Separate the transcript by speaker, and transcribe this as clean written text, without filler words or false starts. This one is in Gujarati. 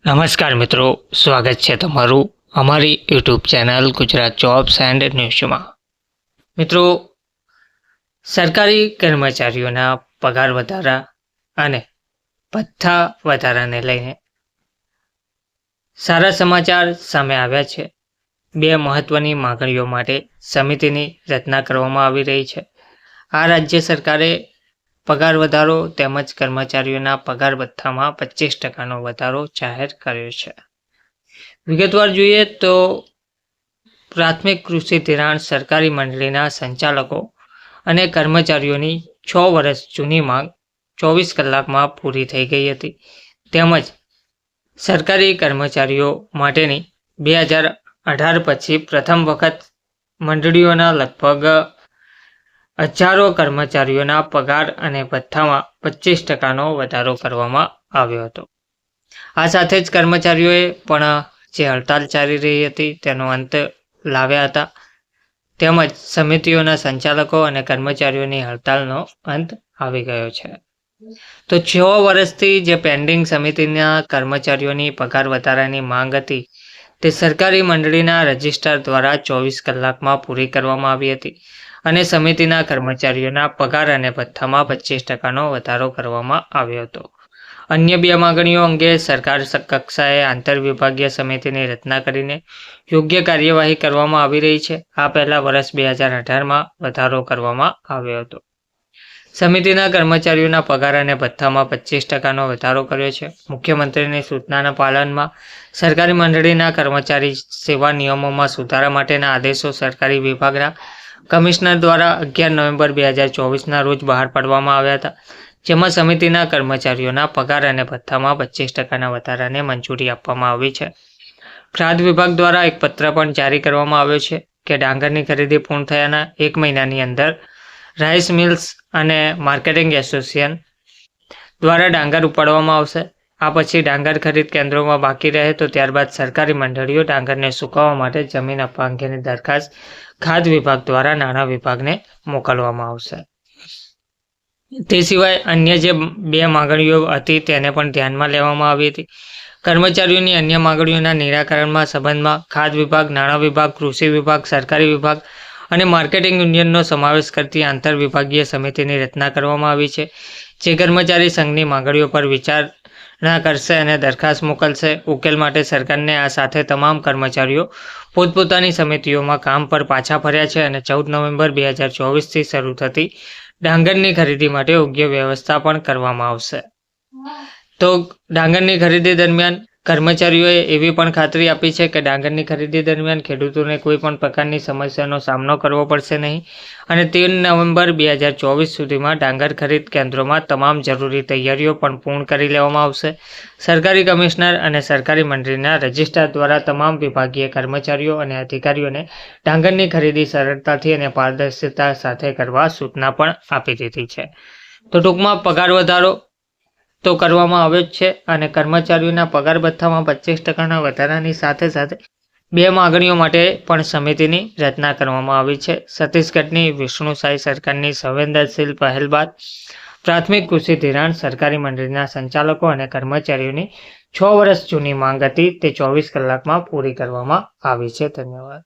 Speaker 1: નમસ્કાર મિત્રો, સ્વાગત છે તમારું અમારી YouTube channel Gujarat jobs and ન્યૂઝમાં। મિત્રો, સરકારી કર્મચારીઓના પગાર વધારા અને ભથ્થા વધારાને લઈને સારા સમાચાર સામે આવ્યા છે। બે મહત્વની માંગણીઓ માટે સમિતિની રચના કરવામાં આવી રહી છે। આ રાજ્ય સરકારે પગાર વધારો તેમજ કર્મચારીઓના પગાર ભથ્થામાં 25% વધારો જાહેર કર્યો છે। વિગતવાર જોઈએ તો પ્રાથમિક કૃષિ ધિરાણ સરકારી મંડળીના સંચાલકો અને કર્મચારીઓની 6 વર્ષ જૂની માંગ 24 કલાકમાં પૂરી થઈ ગઈ હતી। તેમજ સરકારી કર્મચારીઓ માટેની 2018 પછી પ્રથમ વખત મંડળીઓના લગભગ હજારો કર્મચારીઓના પગાર અને ભથ્થામાં 25%નો વધારો કરવામાં આવ્યો હતો। આ સાથે જ કર્મચારીઓએ પણ જે હડતાલ ચાલી રહી હતી તેનો અંત લાવ્યા હતા, તેમજ સમિતિઓના સંચાલકો અને કર્મચારીઓની હડતાલનો અંત આવી ગયો છે। તો 6 વર્ષથી જે પેન્ડિંગ સમિતિના કર્મચારીઓની પગાર વધારાની માંગ હતી તે સરકારી મંડળીના રજિસ્ટ્રાર દ્વારા 24 કલાકમાં પૂરી કરવામાં આવી હતી અને સમિતિના કર્મચારીઓના પગાર અને ભથ્થામાં 25%નો વધારો કરવામાં આવ્યો હતો। અન્ય બે માંગણીઓ અંગે સરકાર કક્ષાએ આંતરવિભાગીય સમિતિની રચના કરીને યોગ્ય કાર્યવાહી કરવામાં આવી રહી છે। આ પહેલા વર્ષ 2018માં વધારો કરવામાં આવ્યો હતો। સમિતિના કર્મચારીઓના પગાર અને ભથ્થામાં 25%નો વધારો કર્યો છે। મુખ્યમંત્રીની સૂચનાના પાલનમાં સરકારી મંડળીના કર્મચારી સેવા નિયમોમાં સુધારા માટેના આદેશો સરકારી વિભાગના કમિશનર દ્વારા 11 નવેમ્બર 2024ના રોજ બહાર પાડવામાં આવ્યા હતા, જેમાં સમિતિના કર્મચારીઓના પગાર અને ભથ્થામાં 25%ના વધારાને મંજૂરી આપવામાં આવી છે। ખાદ્ય વિભાગ દ્વારા એક પત્ર પણ જારી કરવામાં આવ્યો છે કે ડાંગરની ખરીદી પૂર્ણ થયાના 1 મહિનાની અંદર રાઈસ મિલ્સ અને માર્કેટિંગ એસોસિએશન દ્વારા ડાંગર ઉપાડવામાં આવશે। આ પછી ડાંગર ખરીદ કેન્દ્રોમાં બાકી રહે તો ત્યારબાદ સરકારી મંડળીઓ ડાંગરને સુકવવા માટે જમીન આપવા અંગેની દરખાસ્ત ખાદ્ય વિભાગ દ્વારા નાણાં વિભાગને મોકલવામાં આવશે। તે સિવાય અન્ય જે બે માંગણીઓ હતી તેને પણ ધ્યાનમાં લેવામાં આવી હતી। કર્મચારીઓની અન્ય માંગણીઓના નિરાકરણમાં સંબંધમાં ખાદ્ય વિભાગ, નાણાં વિભાગ, કૃષિ વિભાગ, સરકારી વિભાગ અને માર્કેટિંગ યુનિયનનો સમાવેશ કરતી આંતરવિભાગીય સમિતિની રચના કરવામાં આવી છે, જે કર્મચારી સંઘની માંગણીઓ પર વિચારણા કરશે અને દરખાસ્ત મોકલશે। ઉકેલ માટે સરકારને આ સાથે તમામ કર્મચારીઓ પોતપોતાની સમિતિઓમાં કામ પર પાછા ફર્યા છે અને 14 નવેમ્બર 2024થી શરૂ થતી ડાંગરની ખરીદી માટે યોગ્ય વ્યવસ્થા પણ કરવામાં આવશે। તો ડાંગરની ખરીદી દરમિયાન કર્મચારીઓએ એવી પણ ખાતરી આપી છે કે ડાંગરની ખરીદી દરમિયાન ખેડૂતોને કોઈ પણ પ્રકારની સમસ્યાનો સામનો કરવો પડશે નહીં અને 13 નવેમ્બર 2024 સુધીમાં ડાંગર ખરીદ કેન્દ્રોમાં તમામ જરૂરી તૈયારીઓ પણ પૂર્ણ કરી લેવામાં આવશે। સરકારી કમિશનર અને સરકારી મંડળીના રજિસ્ટ્રાર દ્વારા તમામ વિભાગીય કર્મચારીઓ અને અધિકારીઓને ડાંગરની ખરીદી સરળતાથી અને પારદર્શિતા સાથે કરવા સૂચના પણ આપી દીધી છે। તો ટૂંકમાં પગાર વધારો તો કરવામાં આવ્યો જ છે અને કર્મચારીઓના પગાર ભથ્થામાં 25%ના વધારાની સાથે સાથે બે માંગણીઓ માટે પણ સમિતિની રચના કરવામાં આવી છે। છત્તીસગઢની વિષ્ણુસાઈ સરકારની સંવેદનશીલ પહેલ બાદ પ્રાથમિક કૃષિ ધિરાણ સરકારી મંડળીના સંચાલકો અને કર્મચારીઓની 6 વર્ષ જૂની માંગ હતી તે 24 કલાકમાં પૂરી કરવામાં આવી છે। ધન્યવાદ।